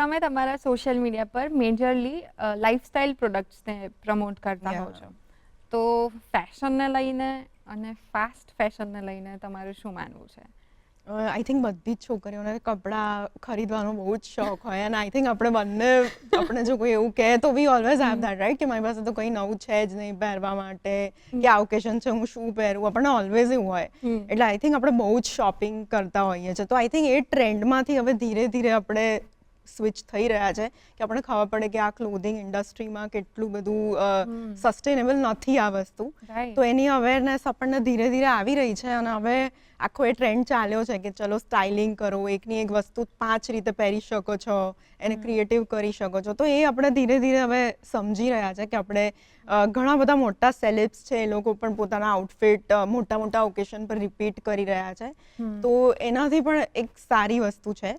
તમે તમારા social media પર મેજરલી લાઇફસ્ટાઇલ પ્રોડક્ટ્સને પ્રમોટ કરતા હો છો, તો ફેશનને લઈને અને ફાસ્ટ ફેશનને લઈને તમારું શું માનવું છે? આઈ થિંક બધી જ છોકરીઓને કપડાં ખરીદવાનો બહુ જ શોખ હોય અને આઈ થિંક આપણે જો કોઈ એવું કહે તો વી ઓલવેઝ હેવ ધેટ રાઈટ કે મારી પાસે તો કંઈ નવું છે જ નહીં પહેરવા માટે કે આ ઓકેશન છે હું શું પહેરું, આપણને ઓલવેઝ એવું હોય. એટલે આઈ થિંક આપણે બહુ જ શોપિંગ કરતા હોઈએ છીએ. તો આઈ થિંક એ ટ્રેન્ડમાંથી હવે ધીરે ધીરે આપણે સ્વિચ થઈ રહ્યા છે કે આપણને ખબર પડે કે આ ક્લોથિંગ ઇન્ડસ્ટ્રીમાં કેટલું બધું સસ્ટેનેબલ નથી આ વસ્તુ. તો એની અવેરનેસ આપણને ધીરે ધીરે આવી રહી છે અને હવે આખો એ ટ્રેન્ડ ચાલ્યો છે કે ચલો સ્ટાઇલિંગ કરો, એકની એક વસ્તુ 5 રીતે પહેરી શકો છો, એને ક્રિએટિવ કરી શકો છો. તો એ આપણે ધીરે ધીરે હવે સમજી રહ્યા છે કે આપણે ઘણા બધા મોટા સેલેબ્સ છે, એ લોકો પણ પોતાના આઉટફિટ મોટા મોટા ઓકેશન પર રિપીટ કરી રહ્યા છે. તો એનાથી પણ એક સારી વસ્તુ છે